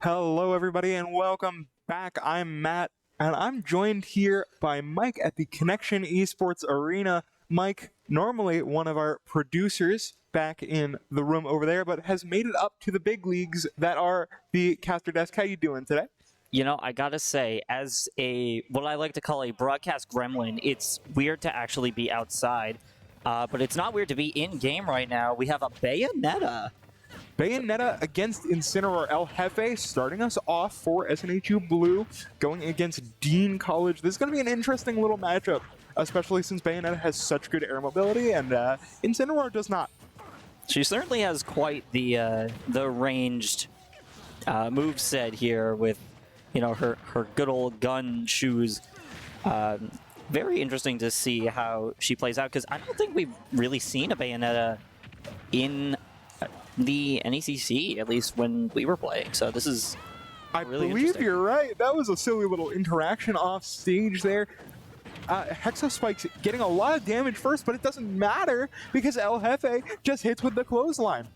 Hello, everybody, and welcome back. I'm Matt, and I'm joined here by Mike at the Connection Esports Arena. Mike, normally one of our producers back in the room over there, but has made it up to the big leagues that are the caster desk. How you doing today? You know, I gotta say, as what I like to call a broadcast gremlin, it's weird to actually be outside, but it's not weird to be in-game right now. We have a Bayonetta. Bayonetta against Incineroar. El Jefe starting us off for SNHU Blue, going against Dean College. This is going to be an interesting little matchup, especially since Bayonetta has such good air mobility and Incineroar does not. She certainly has quite the ranged moveset here with, you know, her good old gun shoes. Very interesting to see how she plays out, because I don't think we've really seen a Bayonetta in the NECC, at least when we were playing. So this is really I believe you're right. That was a silly little interaction off stage there. Hexospike's getting a lot of damage first, but it doesn't matter because El Jefe just hits with the clothesline.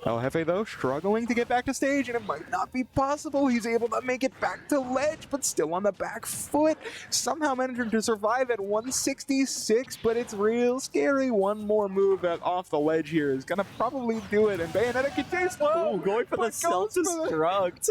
El Jefe, though, struggling to get back to stage, and it might not be possible. He's able to make it back to ledge, but still on the back foot. Somehow managing to survive at 166, but it's real scary. One more move off the ledge here is going to probably do it, and Bayonetta continues low. Ooh, going for the self-destruct.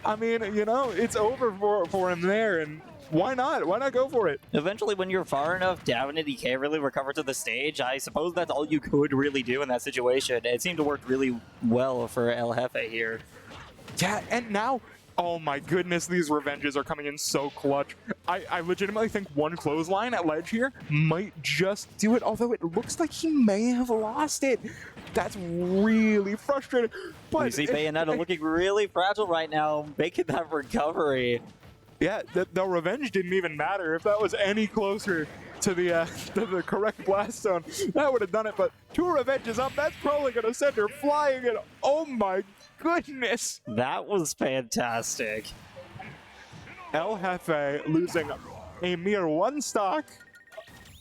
I mean, you know, it's over for him there, and why not? Why not go for it? Eventually, when you're far enough down and he can't really recover to the stage, I suppose that's all you could really do in that situation. It seemed to work really well for El Jefe here. Yeah, and now, oh my goodness, these revenges are coming in so clutch. I legitimately think one clothesline at ledge here might just do it, although it looks like he may have lost it. That's really frustrating. But you see Bayonetta looking really fragile right now, making that recovery. Yeah, the revenge didn't even matter. If that was any closer to the correct blast zone, that would have done it. But two revenges up, that's probably going to send her flying. And oh my goodness. That was fantastic. El Jefe losing a mere one stock.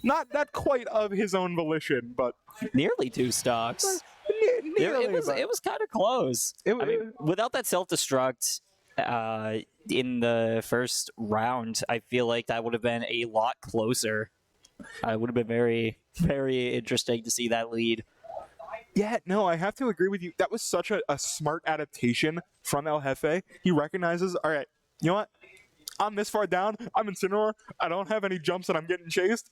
Not quite of his own volition, but nearly two stocks. Nearly, it was kind of close. I mean, without that self-destruct in the first round, I feel like that would have been a lot closer. It would have been very, very interesting to see that lead. Yeah, no, I have to agree with you. That was such a smart adaptation from El Jefe. He recognizes, all right, you know what? I'm this far down. I'm Incineroar. I don't have any jumps and I'm getting chased.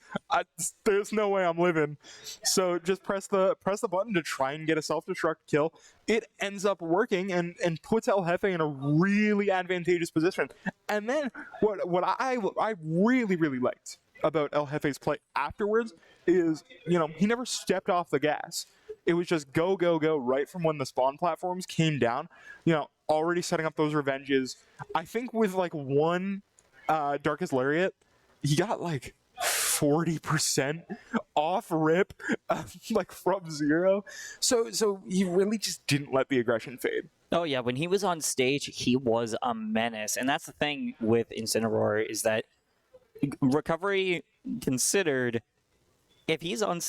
There's no way I'm living. So just press the button to try and get a self-destruct kill. It ends up working and puts El Jefe in a really advantageous position. And then what I really, really liked about El Jefe's play afterwards is, you know, he never stepped off the gas. It was just go, go, go right from when the spawn platforms came down. You know, already setting up those revenges. I think with like one Darkest Lariat, he got like 40% off rip, like from zero. So he really just didn't let the aggression fade. Oh yeah, when he was on stage, he was a menace. And that's the thing with Incineroar, is that recovery considered, if he's on...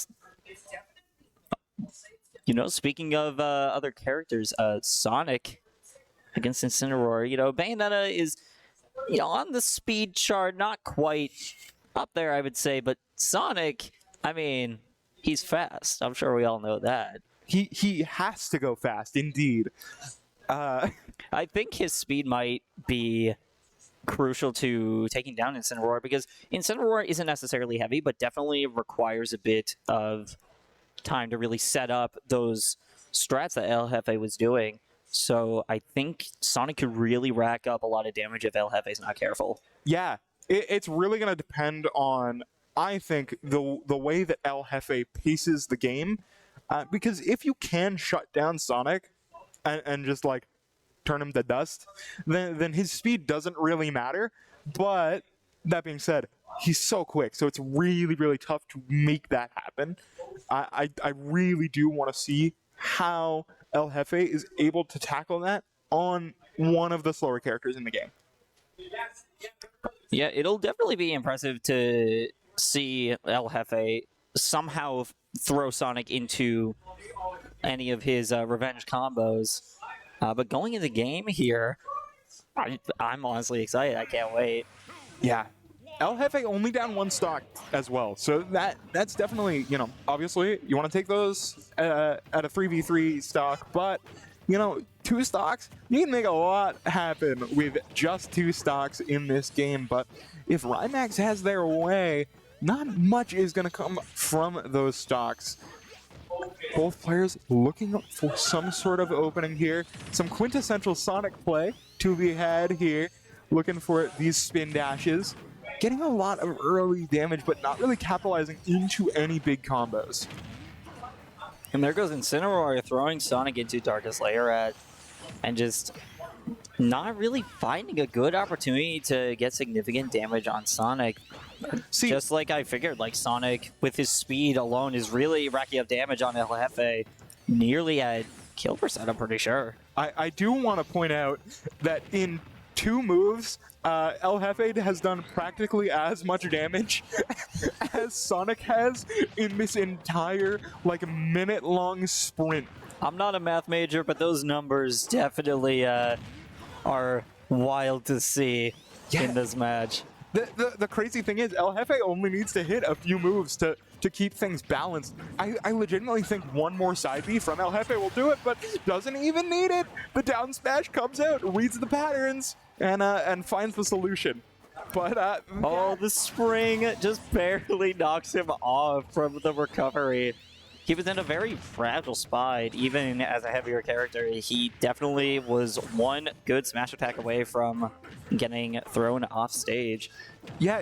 You know, speaking of other characters, Sonic against Incineroar, you know, Bayonetta is, you know, on the speed chart, not quite up there, I would say, but Sonic, I mean, he's fast. I'm sure we all know that. He has to go fast, indeed. I think his speed might be crucial to taking down Incineroar, because Incineroar isn't necessarily heavy, but definitely requires a bit of time to really set up those strats that El Jefe was doing. So I think Sonic could really rack up a lot of damage if El Jefe's not careful. Yeah, it's really going to depend on, I think, the way that El Jefe paces the game. Because if you can shut down Sonic and just like turn him to dust, then his speed doesn't really matter. But that being said, he's so quick, so it's really, really tough to make that happen. I really do want to see how El Jefe is able to tackle that on one of the slower characters in the game. Yeah, it'll definitely be impressive to see El Jefe somehow throw Sonic into any of his revenge combos. But going into the game here, I'm honestly excited. I can't wait. Yeah. El Jefe only down 1 stock as well. So that's definitely, obviously you want to take those at a 3v3 stock, but 2 stocks, you can make a lot happen with just 2 stocks in this game. But if Rymax has their way, not much is going to come from those stocks. Both players looking for some sort of opening here. Some quintessential Sonic play to be had here. Looking for these spin dashes. Getting a lot of early damage, but not really capitalizing into any big combos. And there goes Incineroar throwing Sonic into Darkest Lair and just not really finding a good opportunity to get significant damage on Sonic. See, just like I figured, like Sonic with his speed alone is really racking up damage on El Jefe, nearly at kill percent, I'm pretty sure. I do want to point out that in 2 moves, El Jefe has done practically as much damage as Sonic has in this entire, minute-long sprint. I'm not a math major, but those numbers definitely are wild to see in this match. The crazy thing is, El Jefe only needs to hit a few moves to keep things balanced. I legitimately think one more side B from El Jefe will do it, but doesn't even need it. The down smash comes out, reads the patterns, and finds the solution. But the spring just barely knocks him off from the recovery. He was in a very fragile spot, even as a heavier character. He definitely was one good smash attack away from getting thrown off stage. Yeah,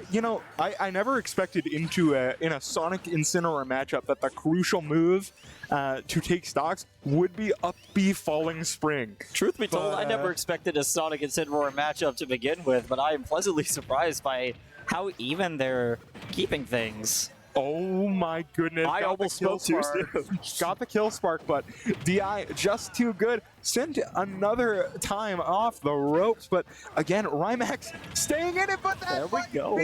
I never expected in a Sonic Incineroar matchup that the crucial move to take stocks would be up B falling spring. Truth be told, I never expected a Sonic Incineroar matchup to begin with, but I am pleasantly surprised by how even they're keeping things. Oh my goodness. I almost spoke too soon. Got the kill spark, but DI just too good. Sent another time off the ropes, but again, Rymax staying in it, but that there we go.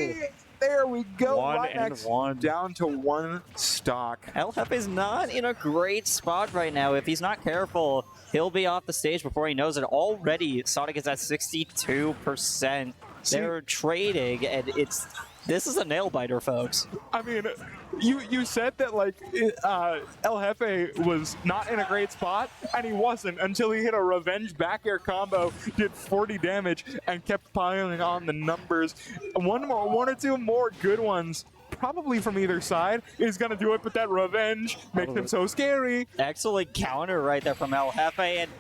There we go. 1-1. Down to 1 stock. El Jefe's not in a great spot right now. If he's not careful, he'll be off the stage before he knows it. Already, Sonic is at 62%. They're trading, and this is a nail biter, folks. I mean, you said that El Jefe was not in a great spot, and he wasn't until he hit a revenge back air combo, did 40 damage, and kept piling on the numbers. One or two more good ones, probably from either side, is gonna do it. But that revenge makes him so scary. Excellent counter right there from El Jefe, and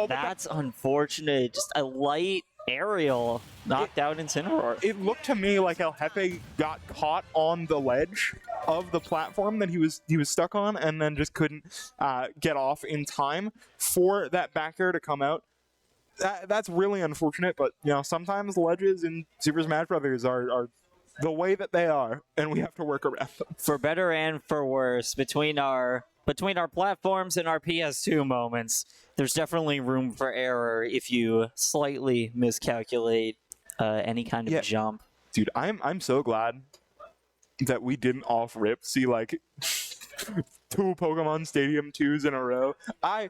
that's unfortunate. Just a light aerial knocked out Incineroar. It looked to me like El Jefe got caught on the ledge of the platform that he was stuck on, and then just couldn't get off in time for that back air to come out. That's really unfortunate, but sometimes ledges in Super Smash Brothers are the way that they are, and we have to work around them. For better and for worse, between our platforms and our PS2 moments, there's definitely room for error if you slightly miscalculate any kind of jump. Dude, I'm so glad that we didn't off rip see 2 Pokemon Stadium 2s in a row. I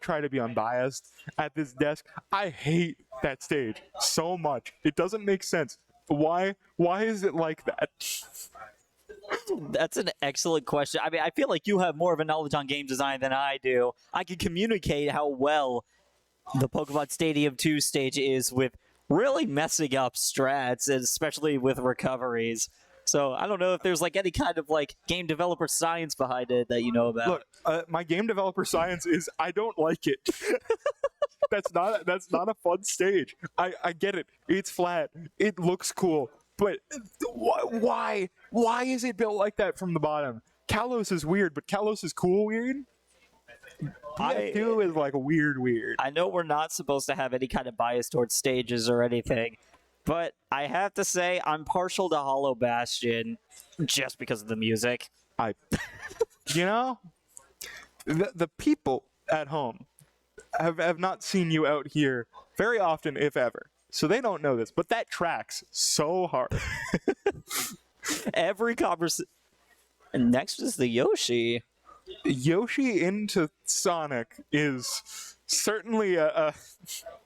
try to be unbiased at this desk. I hate that stage so much. It doesn't make sense. Why is it like that? That's an excellent question. I mean, I feel like you have more of a knowledge on game design than I do. I can communicate how well the Pokemon Stadium 2 stage is with really messing up strats, and especially with recoveries. So I don't know if there's any kind of game developer science behind it that you know about. Look, my game developer science is I don't like it. That's not a fun stage. I get it. It's flat. It looks cool. But why? Why is it built like that from the bottom? Kalos is weird, but Kalos is cool weird? PS2 is weird. I know we're not supposed to have any kind of bias towards stages or anything, but I have to say I'm partial to Hollow Bastion just because of the music. The people at home have not seen you out here very often, if ever. So they don't know this, but that tracks so hard. Every conversation. Next is the Yoshi. Yoshi into Sonic is certainly a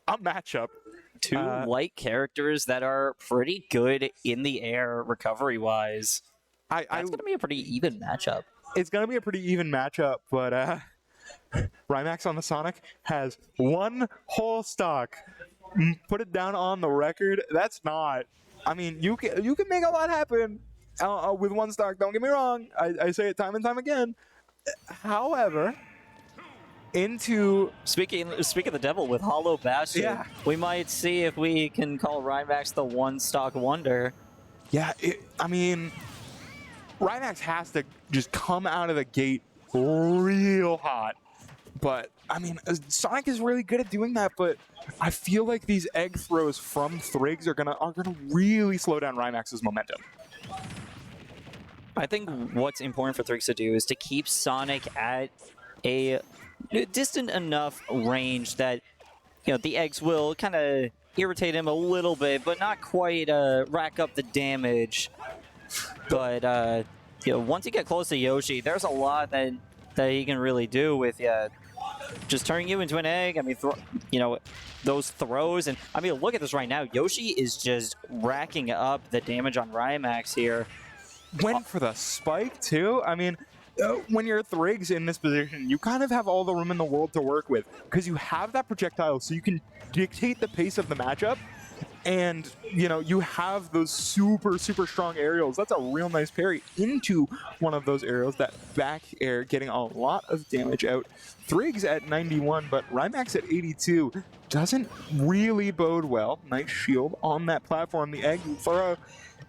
matchup. Two light characters that are pretty good in the air recovery-wise. That's going to be a pretty even matchup. It's going to be a pretty even matchup, but Rymax on the Sonic has one whole stock. Put it down on the record. That's not. I mean, you can make a lot happen with one stock. Don't get me wrong. I say it time and time again. However, into speaking of the devil with Hollow Bastion, we might see if we can call Rymax the one stock wonder. Yeah, I mean, Rymax has to just come out of the gate real hot. But I mean, Sonic is really good at doing that. But I feel like these egg throws from Thrigs are gonna really slow down Rymax's momentum. I think what's important for Thrigs to do is to keep Sonic at a distant enough range that, you know, the eggs will kind of irritate him a little bit, but not quite rack up the damage. But you know, once you get close to Yoshi, there's a lot that he can really do with just turning you into an egg. I mean, you know, those throws, and I mean, look at this right now. Yoshi is just racking up the damage on Rymax here. Went for the spike too. I mean, when you're Thrigs in this position, you kind of have all the room in the world to work with because you have that projectile, so you can dictate the pace of the matchup. And, you know, you have those super strong aerials. That's a real nice parry into one of those aerials. That back air getting a lot of damage out. Thrigs at 91, but Rymax at 82 doesn't really bode well. Nice shield on that platform. The egg for a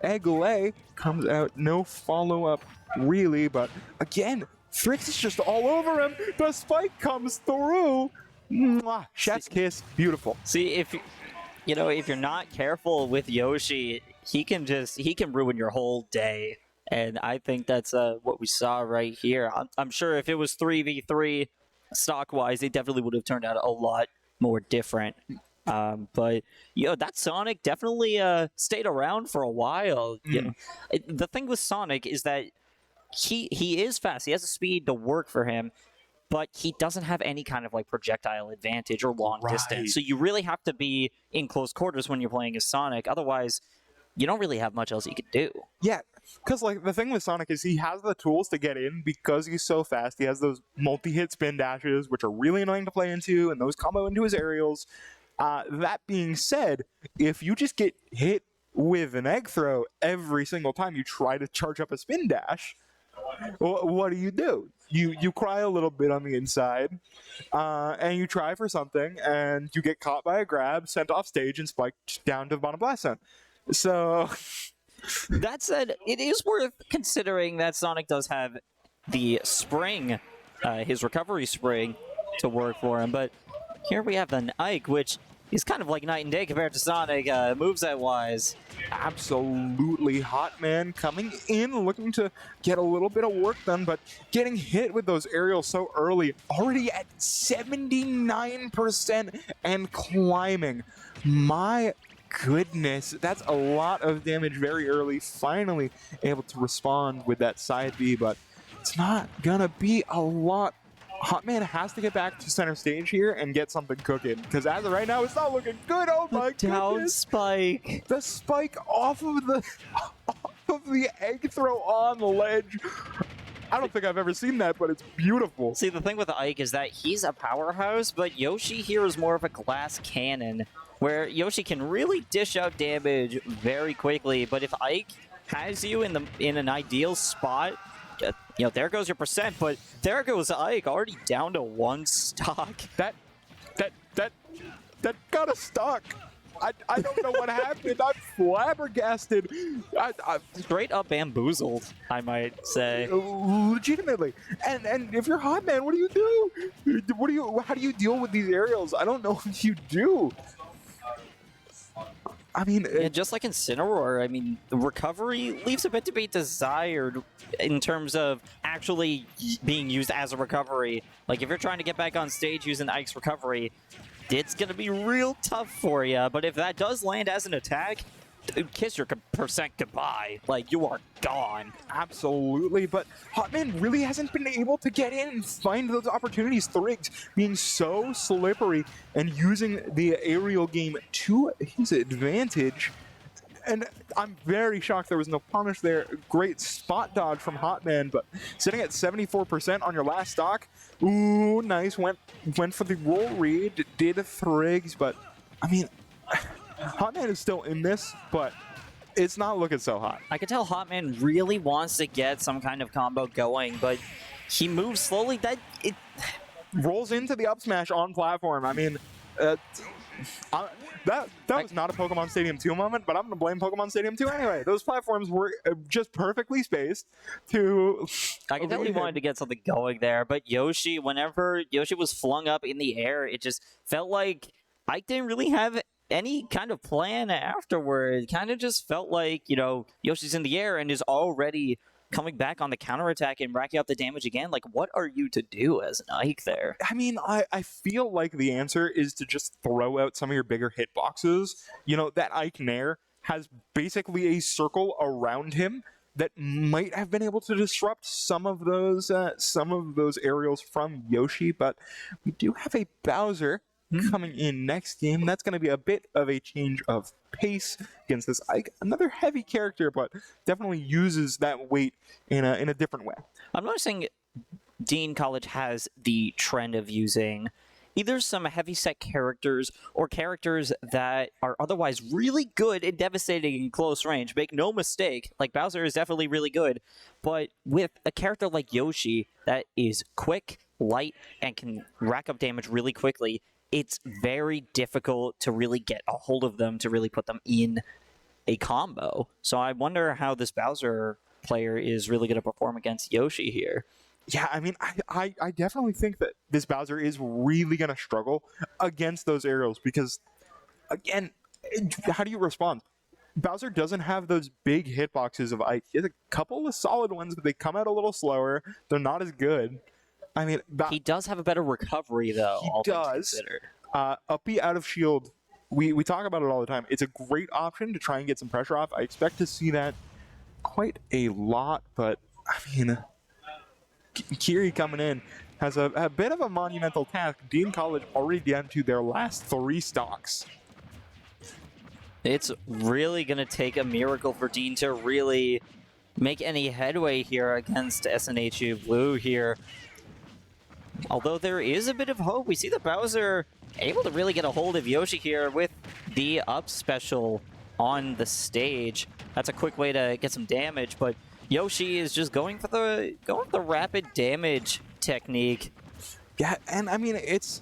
egg lay comes out. No follow-up really, but again, Thrigs is just all over him. The spike comes through. Mwah, chef's kiss. Beautiful. See, if you're not careful with Yoshi, he can ruin your whole day. And I think that's what we saw right here. I'm sure if it was 3v3 stock-wise, it definitely would have turned out a lot more different. But, you know, that Sonic definitely stayed around for a while. You know, the thing with Sonic is that he is fast. He has the speed to work for him. But he doesn't have any kind of like projectile advantage or long distance. So you really have to be in close quarters when you're playing as Sonic. Otherwise, you don't really have much else you can do. Yeah, because like the thing with Sonic is he has the tools to get in because he's so fast. He has those multi-hit spin dashes, which are really annoying to play into, and those combo into his aerials. That being said, if you just get hit with an egg throw every single time you try to charge up a spin dash, what do? You cry a little bit on the inside, and you try for something, and you get caught by a grab, sent off stage, and spiked down to the bottom blast zone. So, that said, it is worth considering that Sonic does have the spring, his recovery spring, to work for him. But here we have the Ike, which is kind of like night and day compared to Sonic, moveset-wise. Absolutely hot, man. Coming in, looking to get a little bit of work done, but getting hit with those aerials so early. Already at 79% and climbing. My goodness, that's a lot of damage very early. Finally able to respond with that side B, but it's not gonna be a lot. Hotman has to get back to center stage here and get something cooking, because as of right now, it's not looking good. Oh my goodness! Down spike. The spike off of the egg throw on the ledge. I don't think I've ever seen that, but it's beautiful. See, the thing with Ike is that he's a powerhouse, but Yoshi here is more of a glass cannon, where Yoshi can really dish out damage very quickly. But if Ike has you in an ideal spot, you know, there goes your percent, but there goes Ike, already down to one stock. That got a stock. I don't know what happened. I'm flabbergasted. Straight up bamboozled, I might say. Legitimately. And if you're Hotman, what do you do? How do you deal with these aerials? I don't know what you do. I mean, yeah, just like Incineroar, I mean, the recovery leaves a bit to be desired in terms of actually being used as a recovery. Like, if you're trying to get back on stage using Ike's recovery, it's going to be real tough for you. But if that does land as an attack, kiss your percent goodbye. Like, you are gone. Absolutely, but Hotman really hasn't been able to get in and find those opportunities. Thrigs being so slippery and using the aerial game to his advantage. And I'm very shocked there was no punish there. Great spot dodge from Hotman, but sitting at 74% on your last stock. Ooh, nice. Went for the roll read, did Thrigs, but I mean, Hotman is still in this, but it's not looking so hot. I can tell Hotman really wants to get some kind of combo going, but he moves slowly. It rolls into the up smash on platform. I mean, that was not a Pokemon Stadium 2 moment, but I'm going to blame Pokemon Stadium 2 anyway. Those platforms were just perfectly spaced to... I can tell he wanted to get something going there, but Yoshi, whenever Yoshi was flung up in the air, it just felt like Ike didn't really have any kind of plan afterward. It kind of just felt like, Yoshi's in the air and is already coming back on the counterattack and racking up the damage again. Like, what are you to do as an Ike there? I mean, I feel like the answer is to just throw out some of your bigger hitboxes. That Ike Nair has basically a circle around him that might have been able to disrupt some of those aerials from Yoshi, but we do have a Bowser coming in next game. That's going to be a bit of a change of pace against this Ike. Another heavy character, but definitely uses that weight in a different way. I'm noticing Dean College has the trend of using either some heavy-set characters or characters that are otherwise really good and devastating in close range. Make no mistake, like Bowser is definitely really good, but with a character like Yoshi that is quick, light, and can rack up damage really quickly, it's very difficult to really get a hold of them, to really put them in a combo. So I wonder how this Bowser player is really going to perform against Yoshi here. Yeah, I mean, I definitely think that this Bowser is really going to struggle against those aerials because, again, how do you respond? Bowser doesn't have those big hitboxes of Ike. He has a couple of solid ones, but they come out a little slower. They're not as good. I mean, he does have a better recovery, though. He does. Up B out of shield. We talk about it all the time. It's a great option to try and get some pressure off. I expect to see that quite a lot, but I mean, Kiri coming in has a bit of a monumental task. Dean College already down to their last 3 stocks. It's really going to take a miracle for Dean to really make any headway here against SNHU Blue here. Although there is a bit of hope. We see the Bowser able to really get a hold of Yoshi here with the up special on the stage. That's a quick way to get some damage, but Yoshi is just going for the rapid damage technique. Yeah, and I mean it's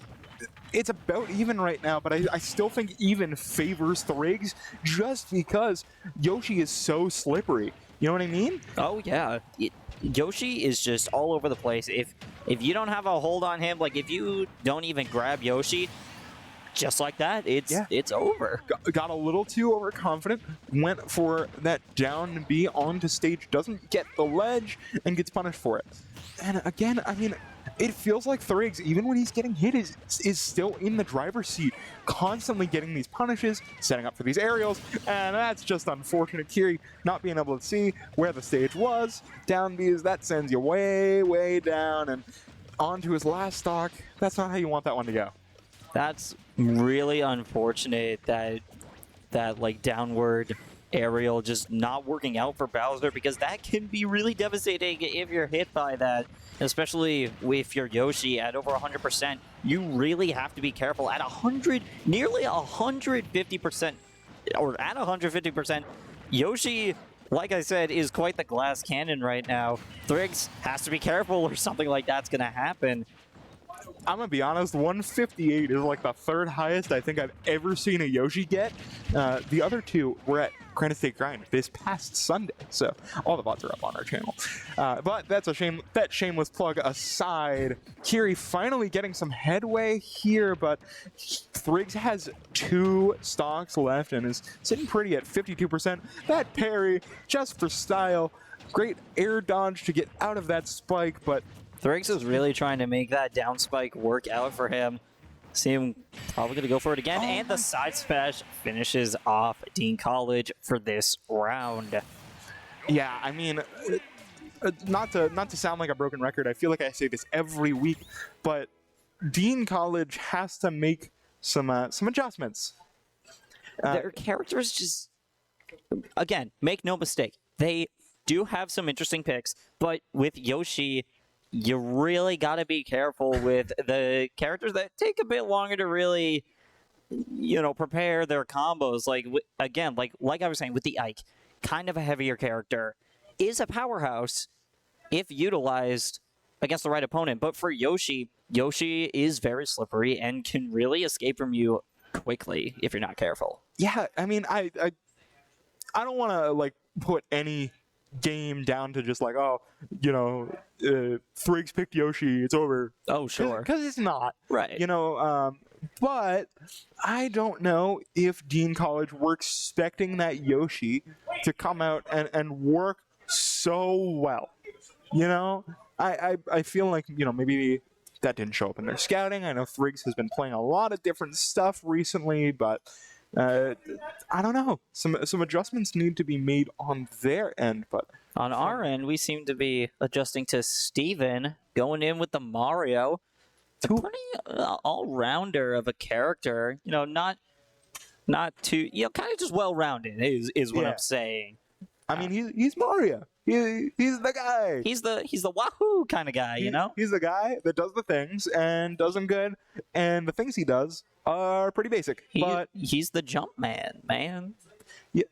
about even right now, but I still think even favors Thrigs just because Yoshi is so slippery. You know what I mean? Oh yeah. Yoshi is just all over the place. If you don't have a hold on him, like if you don't even grab Yoshi, just like that, it's over. Got a little too overconfident, went for that down B onto stage, doesn't get the ledge, and gets punished for it. And again, I mean, it feels like Thrigs, even when he's getting hit, is still in the driver's seat, constantly getting these punishes, setting up for these aerials, and that's just unfortunate. Kiri not being able to see where the stage was. Down B's, that sends you way, way down, and onto his last stock. That's not how you want that one to go. That's really unfortunate that like downward aerial just not working out for Bowser, because that can be really devastating if you're hit by that, especially if you're Yoshi at over 100%. You really have to be careful. At nearly 150%, or at 150%, Yoshi, like I said, is quite the glass cannon right now. Thrigs has to be careful or something like that's going to happen. I'm going to be honest, 158 is like the 3rd highest I think I've ever seen a Yoshi get. The other 2 were at Granite State Grind this past Sunday, so all the VODs are up on our channel. But that's a shame. That shameless plug aside, Kiri finally getting some headway here, but Thrigs has 2 stocks left and is sitting pretty at 52%. That parry, just for style. Great air dodge to get out of that spike, but Thrigs is really trying to make that down spike work out for him. See him probably going to go for it again, and the side smash finishes off Dean College for this round. Yeah, I mean, not to sound like a broken record, I feel like I say this every week, but Dean College has to make some adjustments. Their characters just, again, make no mistake, they do have some interesting picks, but with Yoshi, you really got to be careful with the characters that take a bit longer to really, prepare their combos. Like, again, like I was saying with the Ike, kind of a heavier character, is a powerhouse if utilized against the right opponent. But for Yoshi, Yoshi is very slippery and can really escape from you quickly if you're not careful. Yeah, I mean, I don't want to like put any game down to just like, oh, Thrigs picked Yoshi, it's over. Oh, sure. Because it's not. Right. But I don't know if Dean College were expecting that Yoshi to come out and work so well. I feel like, maybe that didn't show up in their scouting. I know Thrigs has been playing a lot of different stuff recently, but I don't know. Some adjustments need to be made on their end, but on our end, we seem to be adjusting to Steven, going in with the Mario. A pretty all-rounder of a character. Not too, kind of just well-rounded is what I'm saying. I mean, he's Mario. He's the guy. He's the wahoo kind of guy, He's the guy that does the things and does them good, and the things he does are pretty basic. But he's the jump man. Yeah,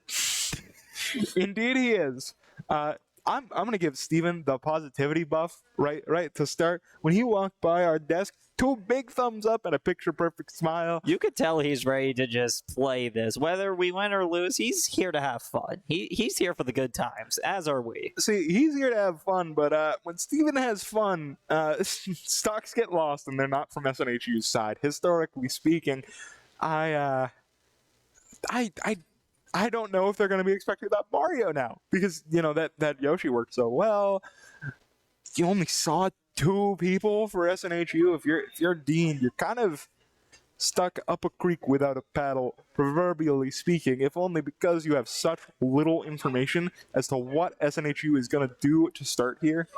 indeed he is. I'm gonna give Steven the positivity buff right to start. When he walked by our desk, 2 big thumbs up and a picture-perfect smile. You could tell he's ready to just play this. Whether we win or lose, he's here to have fun. He's here for the good times, as are we. See, he's here to have fun, but when Steven has fun, stocks get lost, and they're not from SNHU's side. Historically speaking, I don't know if they're going to be expecting that Mario now, because that Yoshi worked so well. You only saw 2 people for SNHU. If you're Dean, you're kind of stuck up a creek without a paddle, proverbially speaking, if only because you have such little information as to what SNHU is going to do to start here.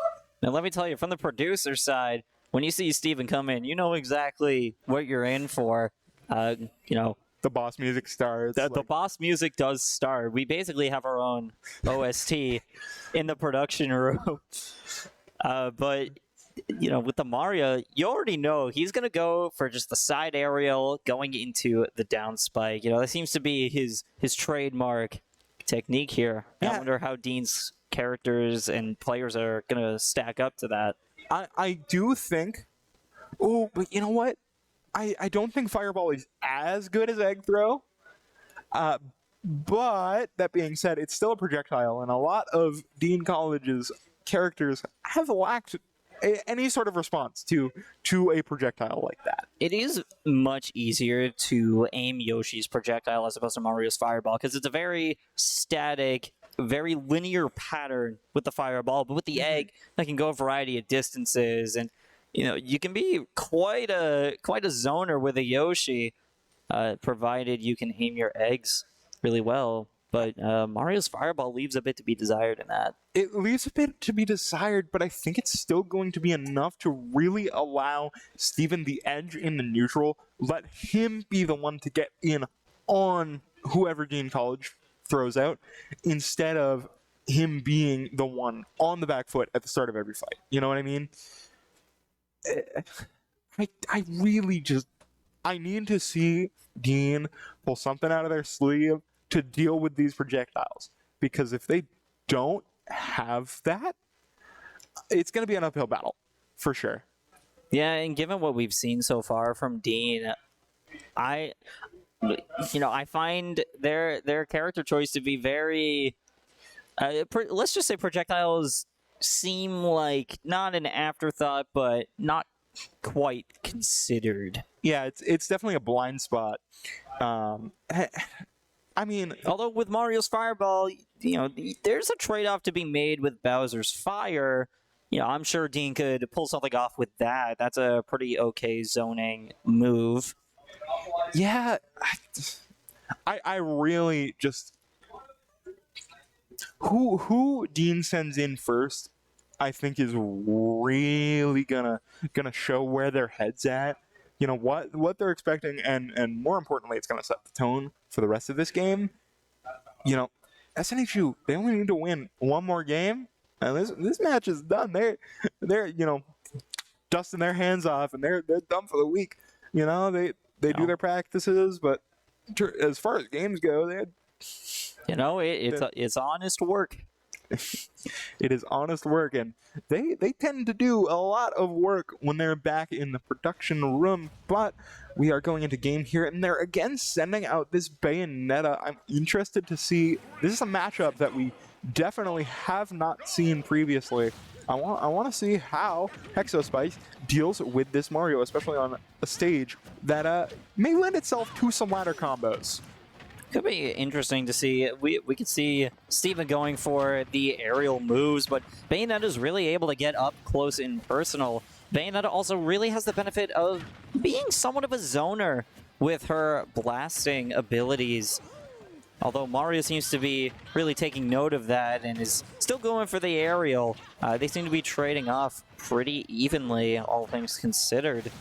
Now, let me tell you, from the producer side, when you see Steven come in, you know exactly what you're in for. The boss music starts. The boss music does start. We basically have our own OST in the production room. But, with the Mario, you already know he's going to go for just the side aerial going into the down spike. That seems to be his trademark technique here. Yeah. I wonder how Dean's characters and players are going to stack up to that. I do think... Oh, but you know what? I don't think Fireball is as good as Egg Throw, but that being said, it's still a projectile, and a lot of Dean College's characters have lacked any sort of response to a projectile like that. It is much easier to aim Yoshi's projectile as opposed to Mario's Fireball, because it's a very static, very linear pattern with the Fireball, but with the Egg, that can go a variety of distances, and you can be quite a zoner with a Yoshi, provided you can aim your eggs really well. But Mario's Fireball leaves a bit to be desired in that. It leaves a bit to be desired, but I think it's still going to be enough to really allow Steven the edge in the neutral. Let him be the one to get in on whoever Dean College throws out, instead of him being the one on the back foot at the start of every fight. You know what I mean? I really just... I need to see Dean pull something out of their sleeve to deal with these projectiles. Because if they don't have that, it's going to be an uphill battle, for sure. Yeah, and given what we've seen so far from Dean, I find their character choice to be very... let's just say projectiles seem like not an afterthought, but not quite considered. Yeah, it's definitely a blind spot. I mean, although with Mario's Fireball, there's a trade-off to be made with Bowser's Fire. Yeah, I'm sure Dean could pull something off with that. That's a pretty okay zoning move. Yeah, I really just who Dean sends in first, I think is really gonna show where their heads at. You know what they're expecting, and more importantly, it's gonna set the tone for the rest of this game. You know, SNHU, they only need to win one more game, and this match is done. They're dusting their hands off, and they're done for the week. You know, they do their practices, but as far as games go, it's honest work. it is honest work, and they tend to do a lot of work when they're back in the production room. But we are going into game here, and they're again sending out this Bayonetta. I'm interested to see. This is a matchup that we definitely have not seen previously. I want to see how Hexospikes deals with this Mario, especially on a stage that may lend itself to some ladder combos. Could be interesting to see. We could see Steven going for the aerial moves, but Bayonetta's really able to get up close and personal. Bayonetta also really has the benefit of being somewhat of a zoner with her blasting abilities. Although Mario seems to be really taking note of that and is still going for the aerial. They seem to be trading off pretty evenly, all things considered.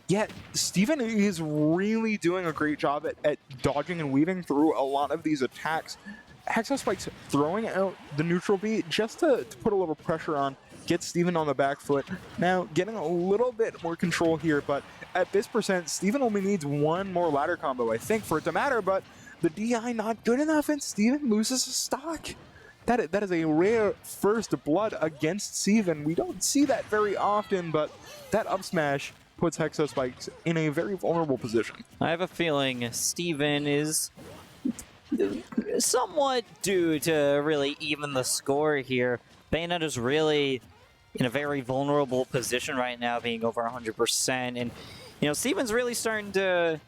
Yeah, Steven is really doing a great job at dodging and weaving through a lot of these attacks. Hexospike's throwing out the neutral B just to put a little pressure on, get Steven on the back foot. Now, getting a little bit more control here, but at this percent, Steven only needs one more ladder combo, I think, for it to matter, but the DI not good enough, and Steven loses a stock. That is a rare first blood against Steven. We don't see that very often, but that up smash puts Hexospikes in a very vulnerable position. I have a feeling Steven is somewhat due to really even the score here. Bayonetta's really in a very vulnerable position right now, being over 100%. And, Steven's really starting to,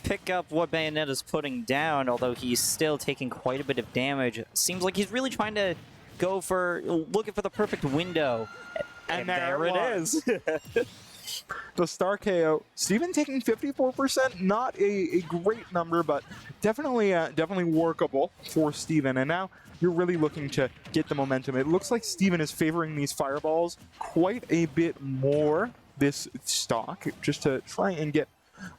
pick up what Bayonetta's putting down, although he's still taking quite a bit of damage. Seems like he's really trying to go for, looking for the perfect window. And there it is. The star KO. Steven taking 54%, not a great number, but definitely workable for Steven. And now you're really looking to get the momentum. It looks like Steven is favoring these fireballs quite a bit more this stock, just to try and get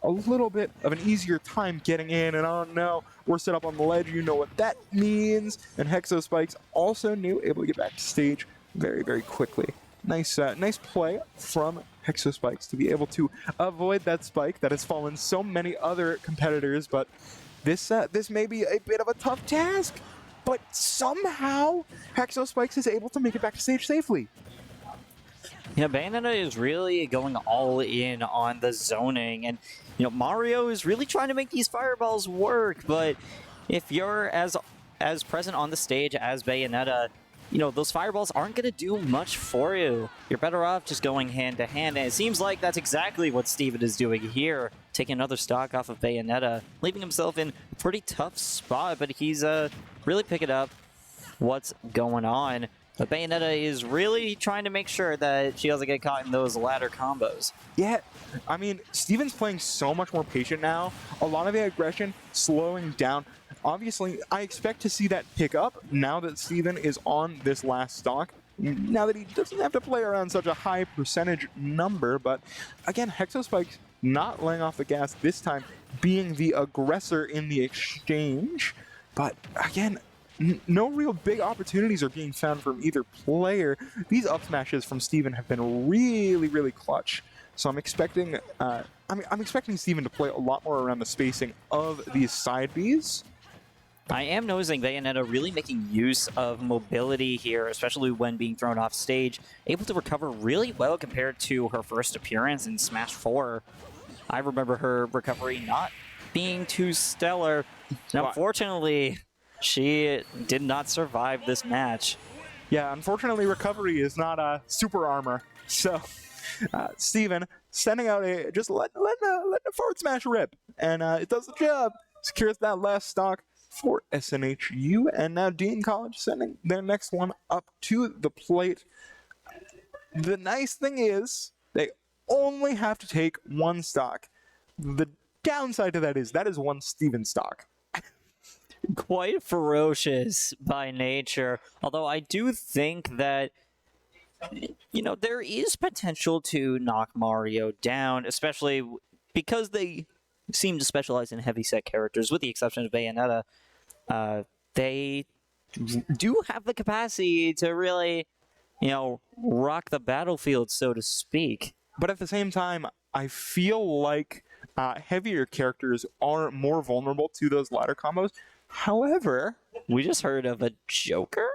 a little bit of an easier time getting in. And oh no, we're set up on the ledge. You know what that means. And Hexospikes also able to get back to stage very, very quickly. Nice play from Hexospikes to be able to avoid that spike that has fallen so many other competitors, but this may be a bit of a tough task, but somehow Hexospikes is able to make it back to stage safely. Yeah, Bayonetta is really going all in on the zoning, and Mario is really trying to make these fireballs work, but if you're as present on the stage as Bayonetta, those fireballs aren't going to do much for you. You're better off just going hand to hand, and it seems like that's exactly what Steven is doing here, taking another stock off of Bayonetta, leaving himself in a pretty tough spot, but he's really picking up what's going on. But Bayonetta is really trying to make sure that she doesn't get caught in those ladder combos. Yeah, I mean, Steven's playing so much more patient now. A lot of the aggression slowing down. Obviously, I expect to see that pick up now that Steven is on this last stock. Now that he doesn't have to play around such a high percentage number, but again, Hexospikes not laying off the gas this time, being the aggressor in the exchange. But again, no real big opportunities are being found from either player. These up smashes from Steven have been really, really clutch. So I'm expecting, I'm expecting Steven to play a lot more around the spacing of these side Bs. I am noticing Bayonetta really making use of mobility here, especially when being thrown off stage. Able to recover really well compared to her first appearance in Smash 4. I remember her recovery not being too stellar. And unfortunately, she did not survive this match. Yeah, unfortunately, recovery is not super armor. So, Steven sending out just letting a forward smash rip, and it does the job. Secures that last stock for SNHU, and now Dean College sending their next one up to the plate. the nice thing is they only have to take one stock. The downside to that is one Steven stock. Quite ferocious by nature. Although I do think that, there is potential to knock Mario down, especially because they seem to specialize in heavy-set characters, with the exception of Bayonetta. They do have the capacity to really, rock the battlefield, so to speak. But at the same time, I feel like heavier characters are more vulnerable to those ladder combos. However, We just heard of a Joker?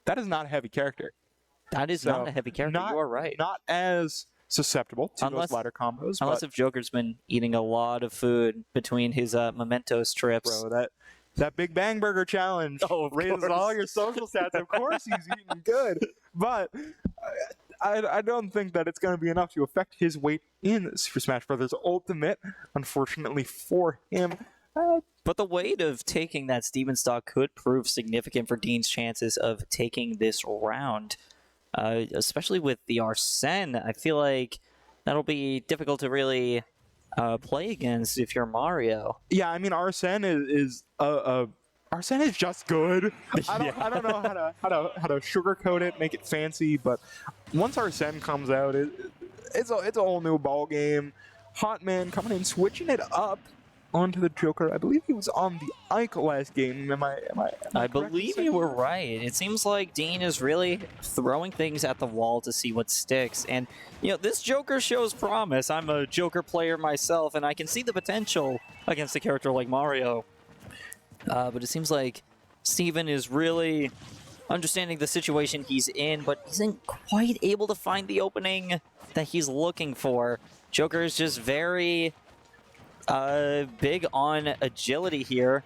that is not a heavy character. That is So, not a heavy character, you are right. Not as susceptible to Unless- those ladder combos. Unless but, if Joker's been eating a lot of food between his Mementos trips. bro, that Big Bang Burger challenge Oh, of raises course. all your social stats. Of course he's eating good. But I don't think that it's going to be enough to affect his weight in Super Smash Bros. Ultimate, unfortunately for him. But the weight of taking that Steven stock could prove significant for Dean's chances of taking this round. Especially with the Arsene, I feel like that'll be difficult to really play against if you're Mario. Yeah, I mean Arsene is Arsene is just good. I don't know how to sugarcoat it, make it fancy, but once Arsene comes out, it's a whole new ball game. Hotman coming in, switching it up onto the Joker. I believe he was on the Ike last game. Am I I correct in believe saying you were that? right. It seems like Dean is really throwing things at the wall to see what sticks. And, this Joker shows promise. I'm a Joker player myself, and I can see the potential against a character like Mario. But it seems like Steven is really understanding the situation he's in, but isn't quite able to find the opening that he's looking for. Joker is just very big on agility here.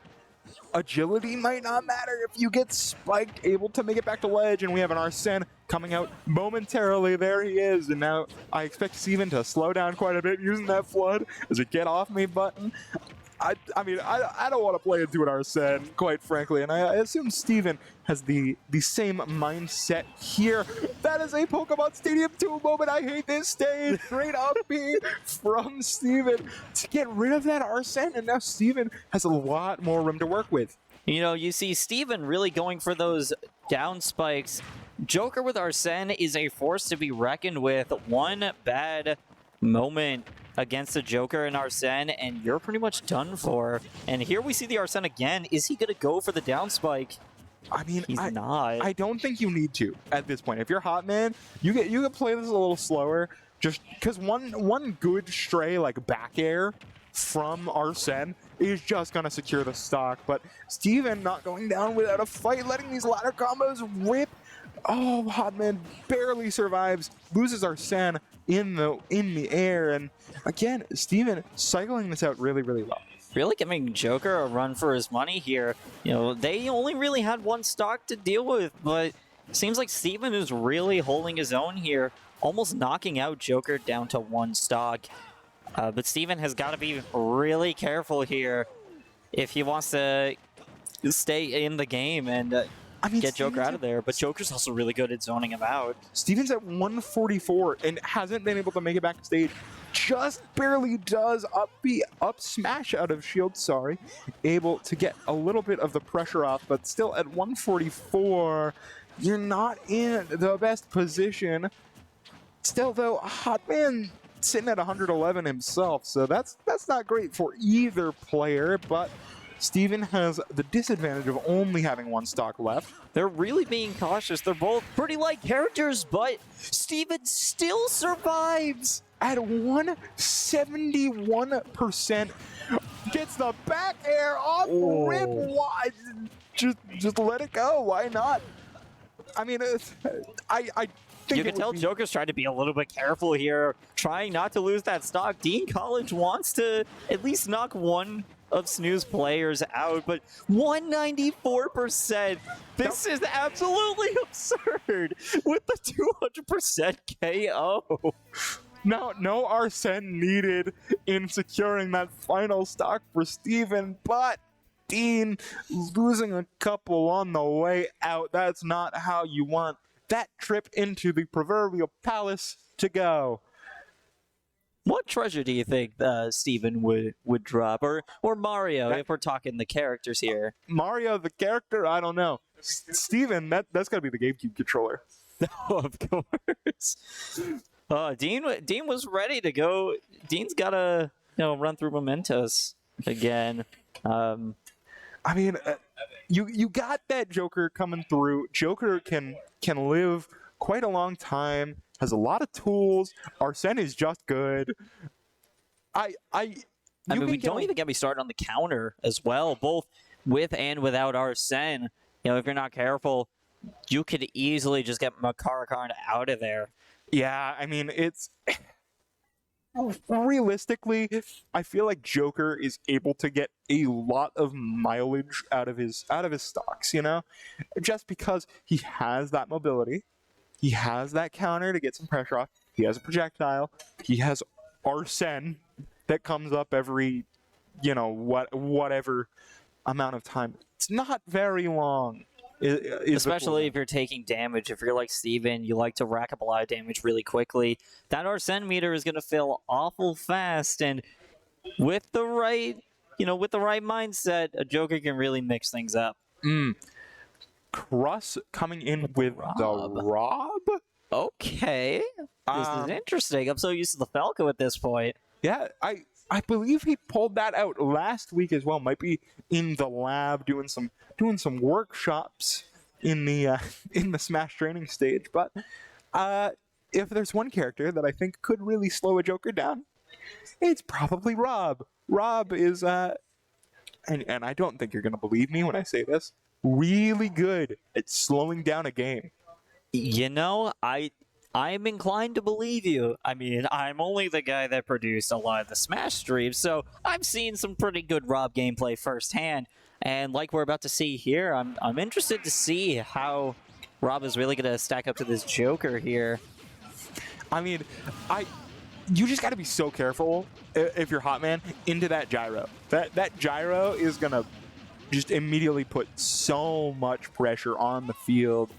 Agility might not matter if you get spiked, able to make it back to ledge, and we have an Arsene coming out momentarily. There he is, and now I expect Steven to slow down quite a bit using that flood as a get off me button. I mean, I don't want to play into an Arsene, quite frankly, and I assume Steven has the same mindset here. That is a Pokemon Stadium 2 moment. I hate this stage. Great up B from Steven to get rid of that Arsene, and now Steven has a lot more room to work with. You see Steven really going for those down spikes. Joker with Arsene is a force to be reckoned with. One bad moment against the Joker and Arsene, and you're pretty much done for. And here we see the Arsene again. Is he going to go for the down spike? I mean, He's not. I don't think you need to at this point. If you're Hotman, you can play this a little slower. Just because one good stray like back air from Arsene is just gonna secure the stock. But Steven not going down without a fight, letting these ladder combos rip. Oh, Hotman barely survives, loses Arsene in the air, and again, Steven cycling this out really, really well. Really giving Joker a run for his money here. They only really had one stock to deal with, but it seems like Steven is really holding his own here, almost knocking out Joker down to one stock. But Steven has got to be really careful here if he wants to stay in the game and get Joker out of there. But Joker's also really good at zoning him out. Steven's at 144 and hasn't been able to make it back to stage. Just barely does up smash out of shield, able to get a little bit of the pressure off, but still at 144, you're not in the best position. Still though, Hotman sitting at 111 himself, so that's not great for either player, but Steven has the disadvantage of only having one stock left. They're really being cautious. They're both pretty light characters, but Steven still survives. At 171%, gets the back air off Oh. rip. Why? Just let it go. Why not? I mean, I think You can tell Joker's trying to be a little bit careful here, trying not to lose that stock. Dean College wants to at least knock one of SNHU's players out, but 194%. This is absolutely absurd with the 200% KO. No Arsene needed in securing that final stock for Steven, but Dean losing a couple on the way out. That's not how you want that trip into the proverbial palace to go. What treasure do you think Steven would drop? Or Mario, if we're talking the characters here. Mario, the character, I don't know. Steven, that's got to be the GameCube controller. Oh, of course. Dean was ready to go. Dean's got to run through mementos again. I mean, you got that Joker coming through. Joker can live quite a long time. Has a lot of tools. Arsene is just good. I mean, we don't even get me started on the counter as well, both with and without Arsene. If you're not careful, you could easily just get Makarakarn out of there. Yeah, I mean, it's realistically, I feel like Joker is able to get a lot of mileage out of his stocks, just because he has that mobility. He has that counter to get some pressure off. He has a projectile. He has Arsene that comes up every, whatever amount of time. It's not very long. Especially if you're taking damage. If you're like Steven, you like to rack up a lot of damage really quickly. That Arsene meter is going to fill awful fast, and with the right mindset, a Joker can really mix things up. Kruss coming in with the Rob? Okay. This is interesting. I'm so used to the Falco at this point. Yeah, I believe he pulled that out last week as well. Might be in the lab doing some workshops in the Smash training stage. But if there's one character that I think could really slow a Joker down, it's probably Rob. Rob is and I don't think you're gonna believe me when I say this, really good at slowing down a game. I'm inclined to believe you. I mean, I'm only the guy that produced a lot of the Smash streams, so I've seen some pretty good Rob gameplay firsthand. And like we're about to see here, I'm interested to see how Rob is really going to stack up to this Joker here. I mean, you just got to be so careful if you're Hotman into that gyro. That gyro is going to just immediately put so much pressure on the field.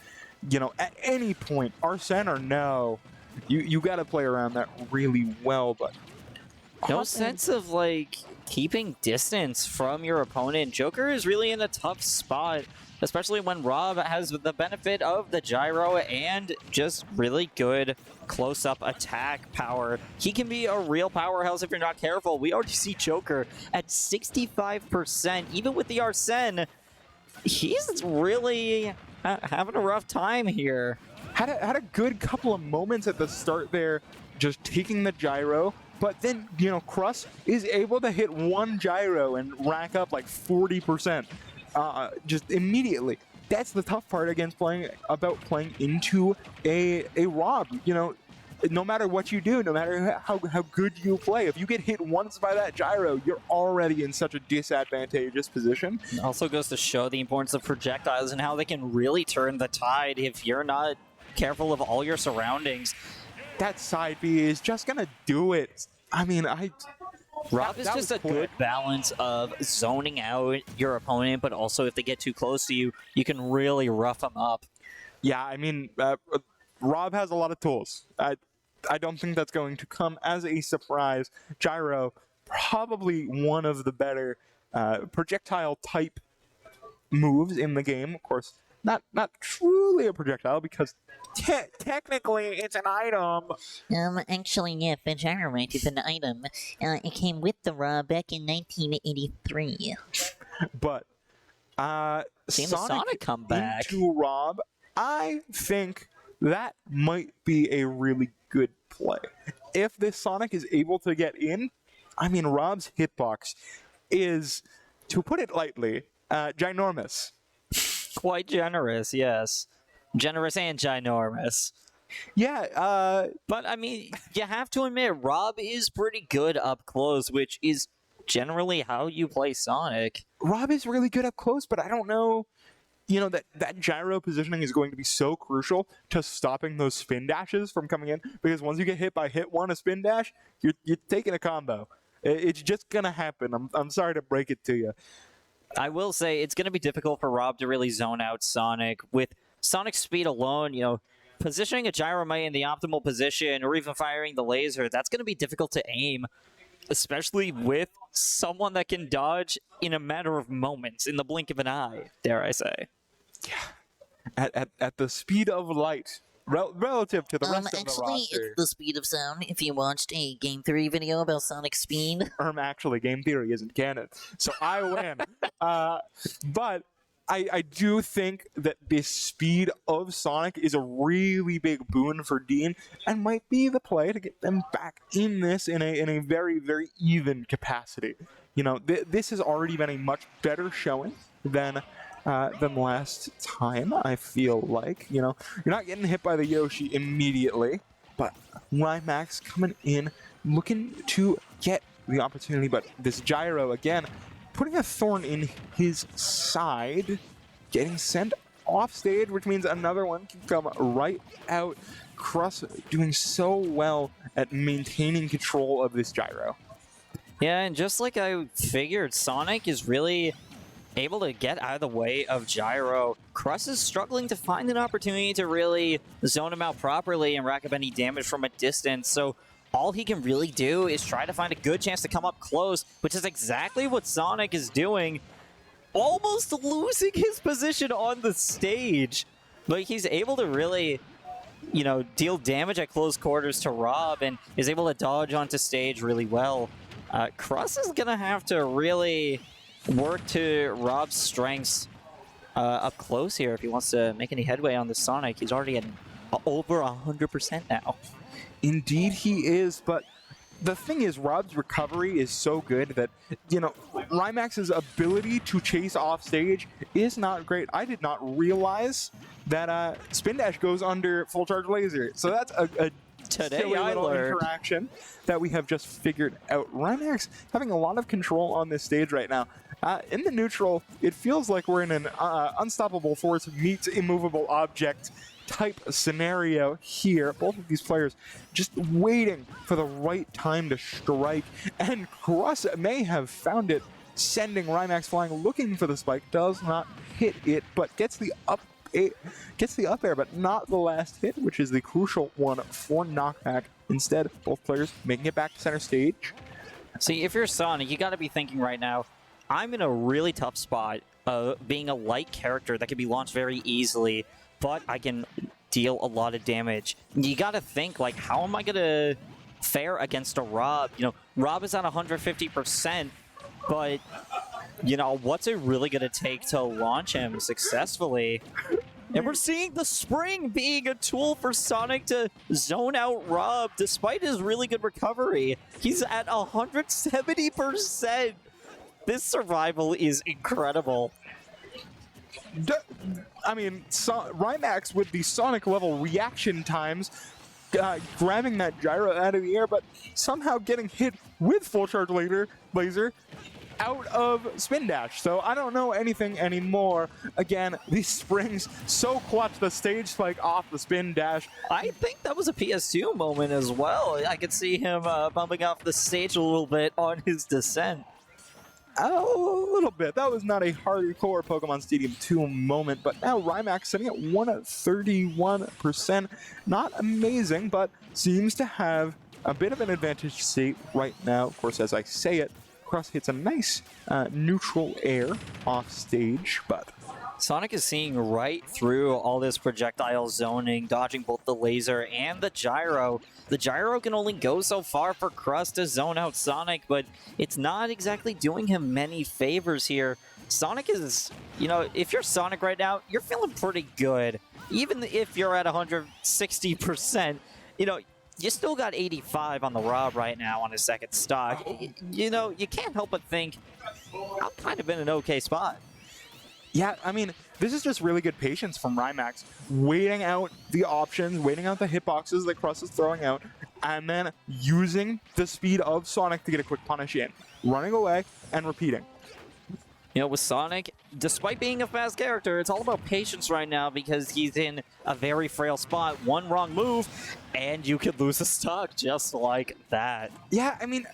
At any point, Arsene or no, you got to play around that really well. But no sense of keeping distance from your opponent. Joker is really in a tough spot, especially when Rob has the benefit of the gyro and just really good close-up attack power. He can be a real powerhouse if you're not careful. We already see Joker at 65%. Even with the Arsene, he's really having a rough time here. Had a good couple of moments at the start there, just taking the gyro. But then, Kruss is able to hit one gyro and rack up 40%. Just immediately. That's the tough part against playing into a Rob. No matter what you do, no matter how good you play, if you get hit once by that gyro, you're already in such a disadvantageous position. It also goes to show the importance of projectiles and how they can really turn the tide if you're not careful of all your surroundings. That side B is just going to do it. I mean, Rob is just a good balance of zoning out your opponent, but also if they get too close to you, you can really rough them up. Yeah, I mean, Rob has a lot of tools. I don't think that's going to come as a surprise. Gyro, probably one of the better projectile type moves in the game. Of course, not truly a projectile because technically it's an item. Actually, yeah, the gyromite is an item. It came with the Rob back in 1983. But Seeing the Sonic come back into Rob, I think that might be a really good play. If this Sonic is able to get in, I mean, Rob's hitbox is, to put it lightly, ginormous. Quite generous, yes. Generous and ginormous. Yeah, but I mean, you have to admit, Rob is pretty good up close, which is generally how you play Sonic. Rob is really good up close, but I don't know, that gyro positioning is going to be so crucial to stopping those spin dashes from coming in, because once you get hit by hit one, a spin dash, you're taking a combo. It's just going to happen. I'm sorry to break it to you. I will say it's going to be difficult for Rob to really zone out Sonic. With Sonic's speed alone, positioning a Gyromite in the optimal position or even firing the laser, that's going to be difficult to aim, especially with someone that can dodge in a matter of moments, in the blink of an eye, dare I say. At the speed of light, relative to the rest of the Actually, roster. it's the speed of sound. If you watched a game theory video about Sonic speed, Actually, game theory isn't canon, so I win. But I do think that the speed of Sonic is a really big boon for Dean, and might be the play to get them back in this in a very, very even capacity. You know, this has already been a much better showing than last time. I feel like, you know, you're not getting hit by the Yoshi immediately, but Max coming in, looking to get the opportunity, but this gyro again, putting a thorn in his side, getting sent off stage, which means another one can come right out. Cross doing so well at maintaining control of this gyro. Yeah, and just like I figured, Sonic is really able to get out of the way of Gyro. Crust is struggling to find an opportunity to really zone him out properly and rack up any damage from a distance, so all he can really do is try to find a good chance to come up close, which is exactly what Sonic is doing, almost losing his position on the stage. But he's able to really, you know, deal damage at close quarters to Rob and is able to dodge onto stage really well. Crust is going to have to really work to Rob's strengths up close here if he wants to make any headway on the Sonic. He's already at over 100% now. Indeed he is, but the thing is, Rob's recovery is so good that, you know, Rymax's ability to chase off stage is not great. I did not realize that Spin Dash goes under full charge laser, so that's a Today silly I little learned. interaction that we have just figured out. Rymax having a lot of control on this stage right now. In the neutral, it feels like we're in an unstoppable force meets immovable object type scenario here. Both of these players just waiting for the right time to strike, and Cross may have found it, sending Rymax flying, looking for the spike, does not hit it, but gets the up air, but not the last hit, which is the crucial one for knockback. Instead, both players making it back to center stage. See, if you're Sonic, you got to be thinking right now, I'm in a really tough spot, being a light character that can be launched very easily, but I can deal a lot of damage. You got to think, like, how am I going to fare against a Rob? You know, Rob is at 150%, but, you know, what's it really going to take to launch him successfully? And we're seeing the spring being a tool for Sonic to zone out Rob, despite his really good recovery. He's at 170%. This survival is incredible. I mean, Rymax with the Sonic level reaction times, grabbing that gyro out of the air, but somehow getting hit with full charge laser out of Spin Dash. So I don't know anything anymore. Again, these springs so clutch, the stage spike off the Spin Dash. I think that was a PS2 moment as well. I could see him bumping off the stage a little bit on his descent. A little bit. That was not a hardcore Pokemon Stadium 2 moment, but now Rymax sitting at 131%. Not amazing, but seems to have a bit of an advantage state right now. Of course, as I say it, Cross hits a nice neutral air off stage, but Sonic is seeing right through all this projectile zoning, dodging both the laser and the gyro. The gyro can only go so far for Crust to zone out Sonic, but it's not exactly doing him many favors here. Sonic is, you know, if you're Sonic right now, you're feeling pretty good. Even if you're at 160%, you know, you still got 85 on the Rob right now on his second stock. You know, you can't help but think, I'm kind of in an okay spot. yeah, I mean, this is just really good patience from Rymax, waiting out the options, waiting out the hitboxes that Crust is throwing out, and then using the speed of Sonic to get a quick punish in, running away and repeating. You know, with Sonic, despite being a fast character, it's all about patience right now because he's in a very frail spot. One wrong move, and you could lose a stock just like that. Yeah, I mean,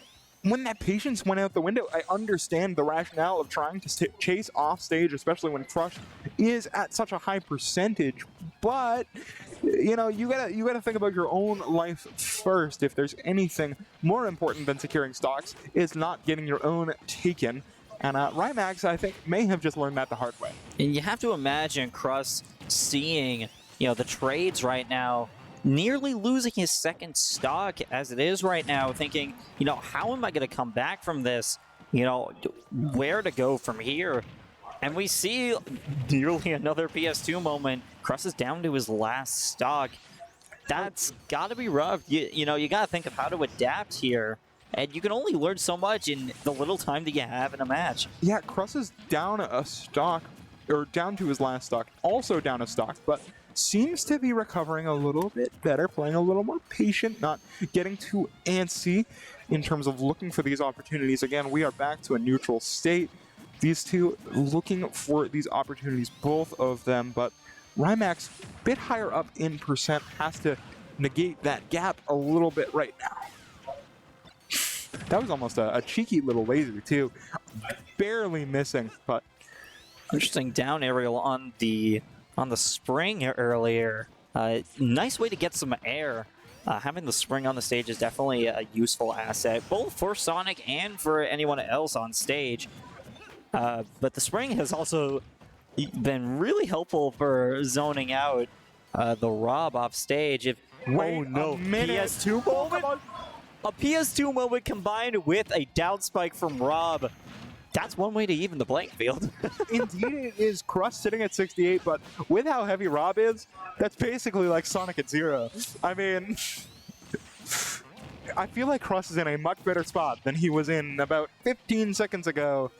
when that patience went out the window, I understand the rationale of trying to chase off stage, especially when Crush is at such a high percentage, but you know, you gotta think about your own life first. If there's anything more important than securing stocks, it's not getting your own taken. And Rymax, I think, may have just learned that the hard way. And you have to imagine Crust seeing, the trades right now, nearly losing his second stock as it is right now, thinking, how am I going to come back from this? Where to go from here? And we see nearly another PS2 moment. Crust is down to his last stock. That's got to be rough. You got to think of how to adapt here. And you can only learn so much in the little time that you have in a match. Yeah, Crust is down a stock, or down to his last stock, also down a stock, but seems to be recovering a little bit better, playing a little more patient, not getting too antsy in terms of looking for these opportunities. Again, we are back to a neutral state. These two looking for these opportunities, both of them, but Rymax, a bit higher up in percent, has to negate that gap a little bit right now. That was almost a cheeky little laser, too. Barely missing, but... Interesting down aerial on the spring earlier. Nice way to get some air. Having the spring on the stage is definitely a useful asset, both for Sonic and for anyone else on stage. But the spring has also been really helpful for zoning out the Rob off stage. Wait a minute. PS2 moment? A PS2 moment combined with a down spike from Rob. That's one way to even the playing field. Indeed, it is. Crust sitting at 68, but with how heavy Rob is, that's basically like Sonic at 0. I mean, I feel like Crust is in a much better spot than he was in about 15 seconds ago.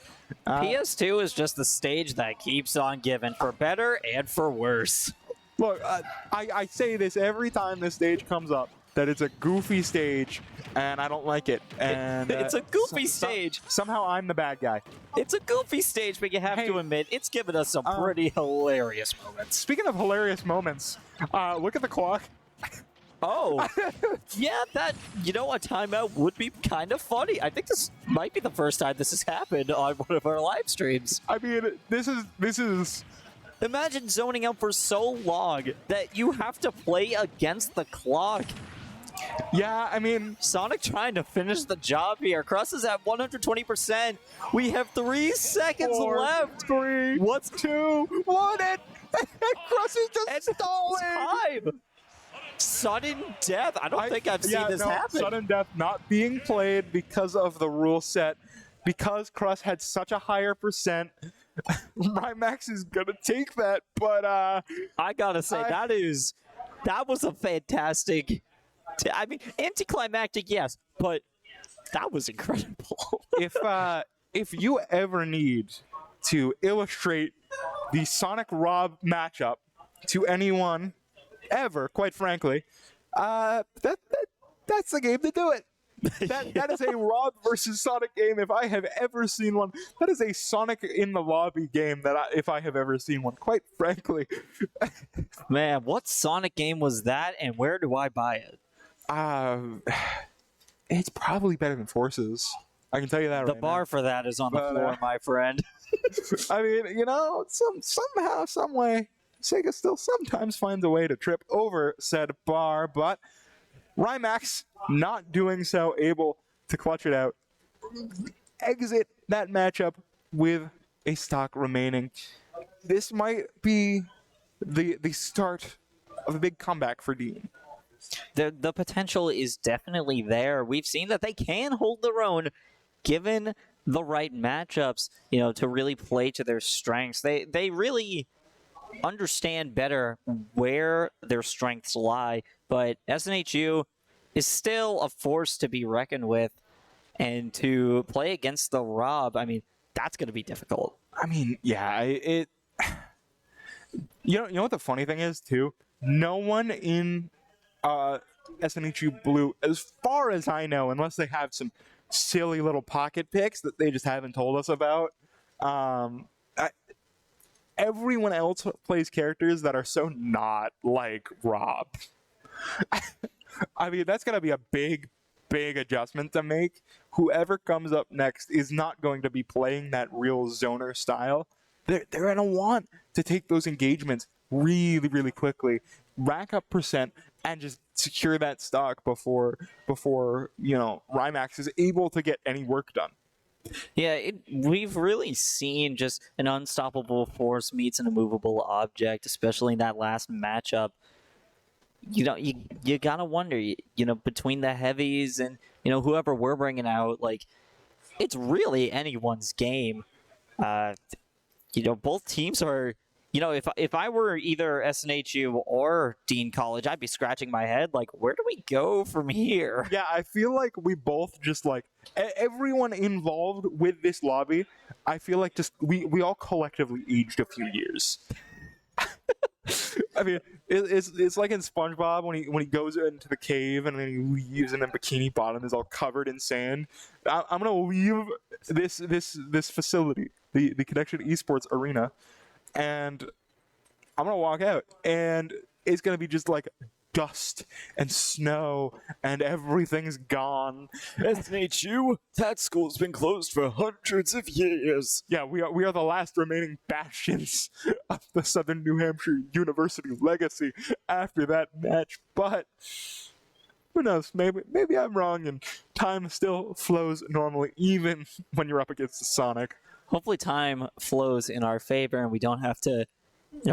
PS2 is just the stage that keeps on giving, for better and for worse. Look, I say this every time this stage comes up, that it's a goofy stage, and I don't like it. And it's a goofy stage. Somehow I'm the bad guy. It's a goofy stage, but you have to admit, it's given us some pretty hilarious moments. Speaking of hilarious moments, look at the clock. Oh, yeah, that, a timeout would be kind of funny. I think this might be the first time this has happened on one of our live streams. I mean, this is... Imagine zoning out for so long that you have to play against the clock. Yeah, I mean... Sonic trying to finish the job here. Crust is at 120%. We have 3 seconds left. 3, What's 2, 1, and Crust is just stalling. Time. Sudden death. I don't think I've seen this happen. Sudden death not being played because of the rule set. Because Crust had such a higher percent. Rymax is gonna take that, but I gotta say that was a fantastic. I mean, anticlimactic, yes, but that was incredible. If you ever need to illustrate the Sonic Rob matchup to anyone ever, quite frankly, that's the game to do it. That is a Rob versus Sonic game if I have ever seen one. That is a Sonic in the lobby game if I have ever seen one, quite frankly. Man, what Sonic game was that, and where do I buy it? It's probably better than Forces. I can tell you that right now. The bar for that is on the floor, my friend. I mean, somehow, some way, Sega still sometimes finds a way to trip over said bar, but Rymax not doing so, able to clutch it out, exit that matchup with a stock remaining. This might be the start of a big comeback for Dean. The potential is definitely there. We've seen that they can hold their own given the right matchups, to really play to their strengths. They really understand better where their strengths lie, but SNHU is still a force to be reckoned with, and to play against the Rob, I mean, that's going to be difficult. I mean, yeah, you know what the funny thing is too? No one in SNHU Blue, as far as I know, unless they have some silly little pocket picks that they just haven't told us about, everyone else plays characters that are so not like Rob. I mean, that's going to be a big adjustment to make. Whoever comes up next is not going to be playing that real zoner style. They're going to want to take those engagements really, really quickly, rack up percent and just secure that stock before Rymax is able to get any work done. Yeah, we've really seen just an unstoppable force meets an immovable object, especially in that last matchup. You gotta wonder, between the heavies and whoever we're bringing out, like it's really anyone's game. Both teams are. If I were either SNHU or Dean College, I'd be scratching my head like, where do we go from here? Yeah, I feel like we both just like everyone involved with this lobby. I feel like just we all collectively aged a few years. I mean, it's like in SpongeBob when he goes into the cave and then he leaves and then Bikini Bottom is all covered in sand. I'm gonna leave this facility, the Connection Esports Arena, and I'm gonna walk out, and it's gonna be just like dust and snow and everything's gone. SNHU, that school's been closed for hundreds of years. Yeah, we are the last remaining bastions of the Southern New Hampshire University legacy after that match. But who knows? Maybe I'm wrong, and time still flows normally, even when you're up against the Sonic. Hopefully, time flows in our favor, and we don't have to,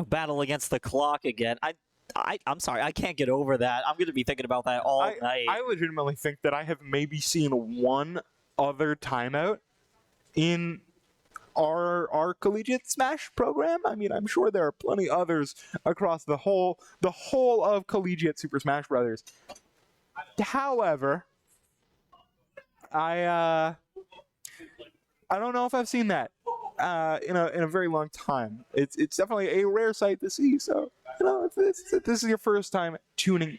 battle against the clock again. I'm sorry, I can't get over that. I'm going to be thinking about that all night. I legitimately think that I have maybe seen one other timeout in our collegiate Smash program. I mean, I'm sure there are plenty others across the whole of collegiate Super Smash Brothers. However, I don't know if I've seen that in a very long time. It's definitely a rare sight to see. So if this is your first time tuning.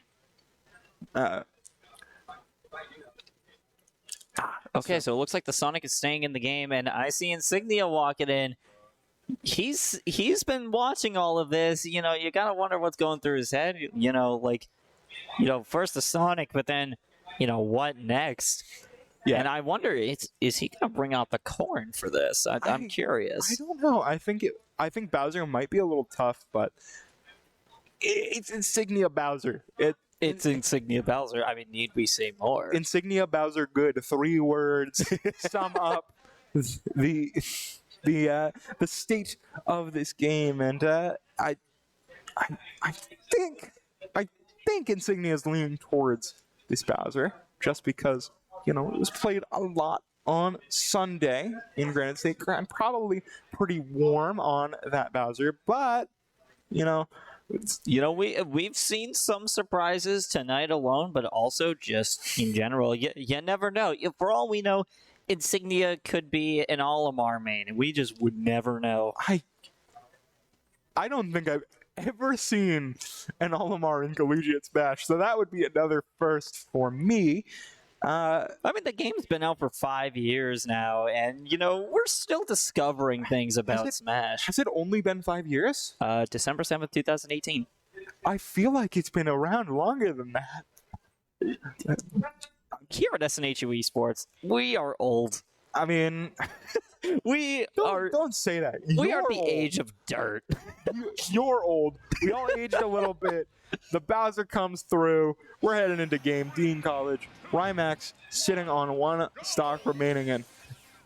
Okay, so it looks like the Sonic is staying in the game, and I see Insignia walking in. He's been watching all of this. You gotta wonder what's going through his head. First the Sonic, but then what next? Yeah. And I wonder, is he gonna bring out the corn for this? I'm curious. I don't know. I think Bowser might be a little tough, but it's Insignia Bowser. It's Insignia Bowser. I mean, need we say more? Insignia Bowser good. 3 words sum up the state of this game, and I think Insignia is leaning towards this Bowser just because it was played a lot on Sunday in Granite State. I'm probably pretty warm on that Bowser, but we've seen some surprises tonight alone, but also just in general. You never know. For all we know, Insignia could be an Olimar main, and we just would never know. I don't think I've ever seen an Olimar in Collegiate Smash, so that would be another first for me. I mean, the game's been out for 5 years now, and we're still discovering things about Smash. Has it only been 5 years? December 7th, 2018. I feel like it's been around longer than that. Here at SNHU Esports, we are old. I mean, don't say that. We are the age of dirt. You're old. We all aged a little bit. The Bowser comes through. We're heading into game. Dean College. Rymax sitting on 1 stock remaining, and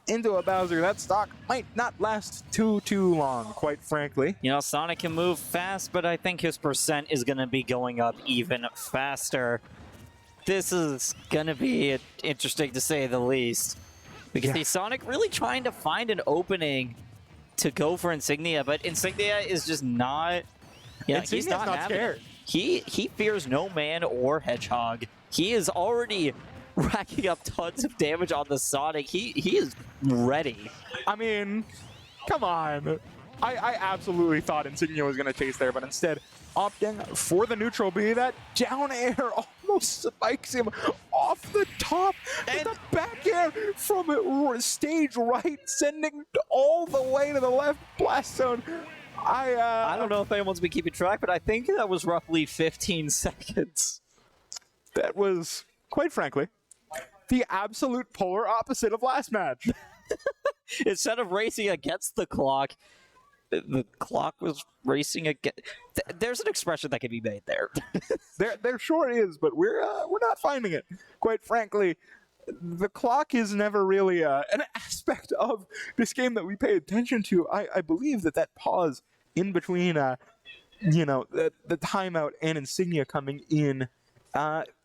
into a Bowser. That stock might not last too long, quite frankly. Sonic can move fast, but I think his percent is going to be going up even faster. This is going to be interesting to say the least. Because the Sonic really trying to find an opening to go for Insignia, but Insignia is just not... Insignia's not scared. He fears no man or hedgehog. He is already racking up tons of damage on the Sonic. He is ready. I mean, come on. I absolutely thought Insignia was going to chase there, but instead opting for the neutral B. That down air almost spikes him off the top, and the back air from stage right, sending all the way to the left blast zone. I don't know if anyone's been keeping track, but I think that was roughly 15 seconds. That was, quite frankly, the absolute polar opposite of last match. Instead of racing against the clock, the clock was racing again. There's an expression that can be made there. There sure is, but we're not finding it. Quite frankly, the clock is never really an aspect of this game that we pay attention to. I believe that pause in between, the timeout and Insignia coming in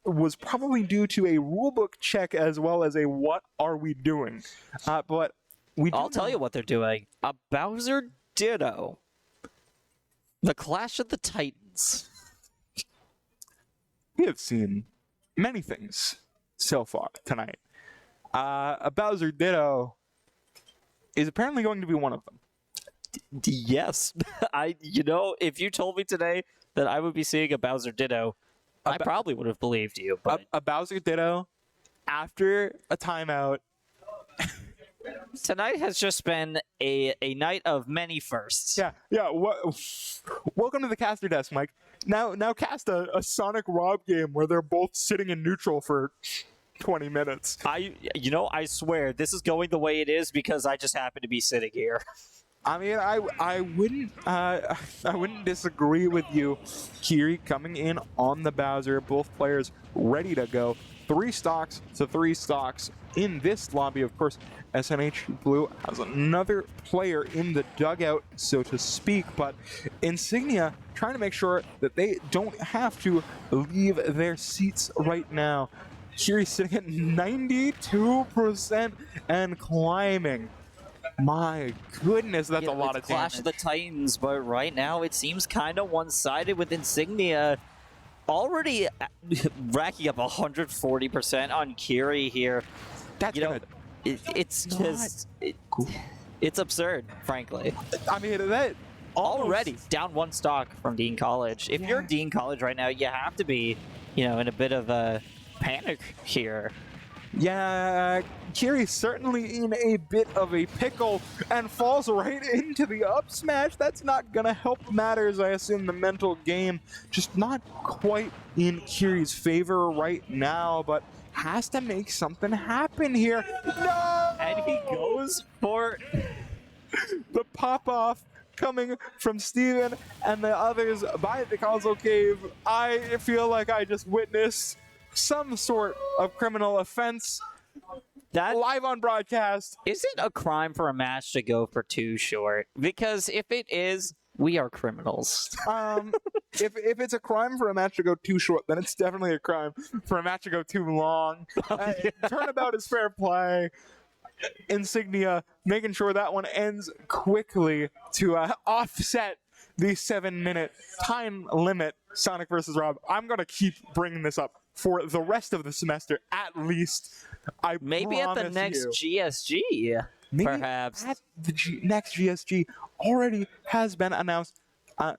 was probably due to a rulebook check as well as a what are we doing. But I'll tell you what they're doing. A Bowser Ditto. The Clash of the Titans. We have seen many things so far tonight. A Bowser Ditto is apparently going to be one of them. Yes. If you told me today that I would be seeing a Bowser Ditto, I probably would have believed you. But a Bowser Ditto after a timeout. Tonight has just been a night of many firsts. Yeah. Welcome to the caster desk, Mike. Now cast a Sonic Rob game where they're both sitting in neutral for 20 minutes. I swear this is going the way it is because I just happen to be sitting here. I mean, I wouldn't disagree with you. Kiri coming in on the Bowser, both players ready to go. 3 stocks to 3 stocks in this lobby. Of course, SNHU Blue has another player in the dugout, so to speak, but Insignia trying to make sure that they don't have to leave their seats right now. Kiri sitting at 92% and climbing. My goodness, that's a lot of damage. Clash of the Titans, but right now it seems kind of one-sided with Insignia already racking up 140% on Kiri here. That's it's absurd, frankly. I mean, that already down 1 stock from Dean College. If you're Dean College right now, you have to be, in a bit of a panic here. Yeah, Kiri's certainly in a bit of a pickle and falls right into the up smash. That's not gonna help matters. I assume the mental game just not quite in Kiri's favor right now, but has to make something happen here. No! And he goes for the pop-off coming from Steven and the others by the console cave. I feel like I just witnessed some sort of criminal offense live on broadcast. Is it a crime for a match to go for 2 short? Because if it is, we are criminals. If it's a crime for a match to go too short, then it's definitely a crime for a match to go too long. Turnabout is fair play. Insignia making sure that one ends quickly to offset the 7-minute time limit. Sonic versus Rob. I'm gonna keep bringing this up for the rest of the semester, at least. Maybe at the next GSG, perhaps. At the next GSG already has been announced.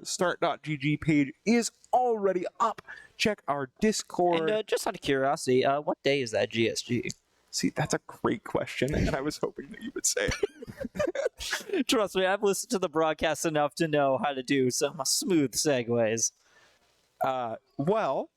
Start.gg page is already up. Check our Discord. And just out of curiosity, what day is that GSG? See, that's a great question, and I was hoping that you would say it. Trust me, I've listened to the broadcast enough to know how to do some smooth segues. Well,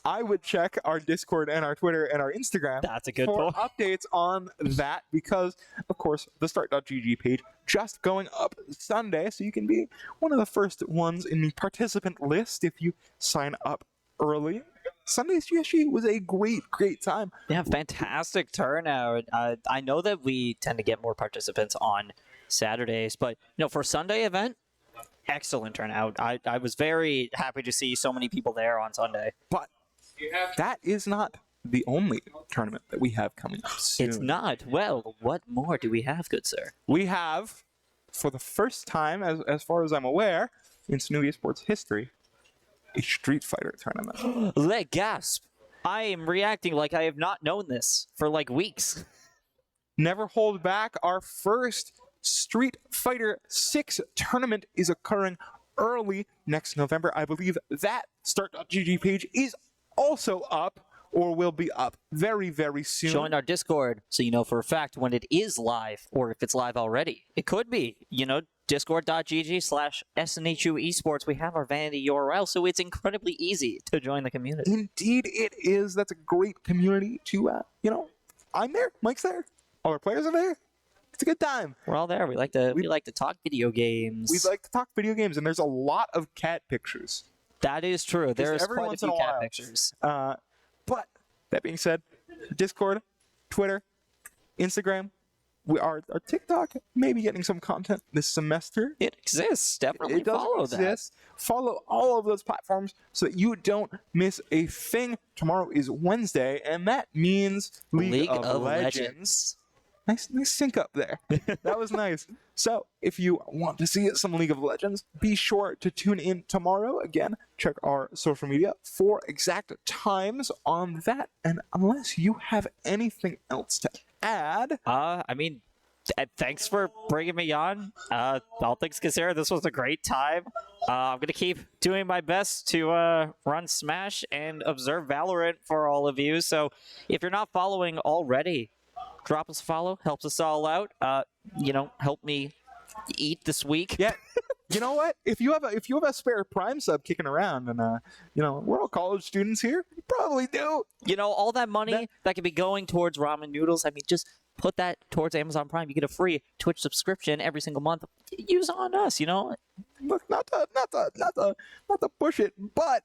I would check our Discord and our Twitter and our Instagram That's a good for point. updates on that because, of course, the start.gg page just going up Sunday, so you can be one of the first ones in the participant list if you sign up early. Sunday's GSG was a great time. Yeah, fantastic turnout. I know that we tend to get more participants on Saturdays, but for Sunday event, excellent turnout. I was very happy to see so many people there on Sunday. But that is not the only tournament that we have coming up soon. It's not. Well, what more do we have, good sir? We have, for the first time, as far as I'm aware, in SNHU Esports history, a Street Fighter tournament. Let gasp. I am reacting like I have not known this for weeks. Never hold back. Our first Street Fighter 6 tournament is occurring early next November. I believe that start.gg page is also up or will be up very, very soon. Join our Discord so you know for a fact when it is live or if it's live already. It could be, discord.gg/SNHU Esports. We have our vanity URL, so it's incredibly easy to join the community. Indeed it is. That's a great community to, I'm there. Mike's there. All our players are there. It's a good time. We're all there. We like to talk video games. We like to talk video games, and there's a lot of cat pictures. That is true. There's every quite a once in few a cat while. pictures. But that being said, Discord, Twitter, Instagram, our TikTok may be getting some content this semester. It exists. Definitely It does follow exist. Follow all of those platforms so that you don't miss a thing. Tomorrow is Wednesday, and that means that. League of Legends. Nice sync up there. That was nice. So, if you want to see some League of Legends, be sure to tune in tomorrow. Again, check our social media for exact times on that. And unless you have anything else to add, I mean, thanks for bringing me on. All things considered, this was a great time. I'm gonna keep doing my best to run Smash and observe Valorant for all of you. So, if you're not following already, drop us a follow. Helps us all out. Help me eat this week. yeah. You know what? If you have a spare Prime sub kicking around, and we're all college students here, you probably do. All that money that could be going towards ramen noodles. I mean, just put that towards Amazon Prime. You get a free Twitch subscription every single month. Use on us. Look, not to push it, but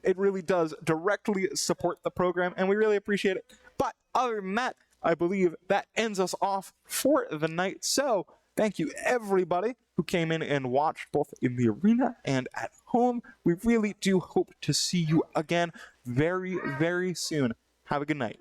it really does directly support the program, and we really appreciate it. But other than that, I believe that ends us off for the night. So thank you, everybody who came in and watched both in the arena and at home. We really do hope to see you again very, very soon. Have a good night.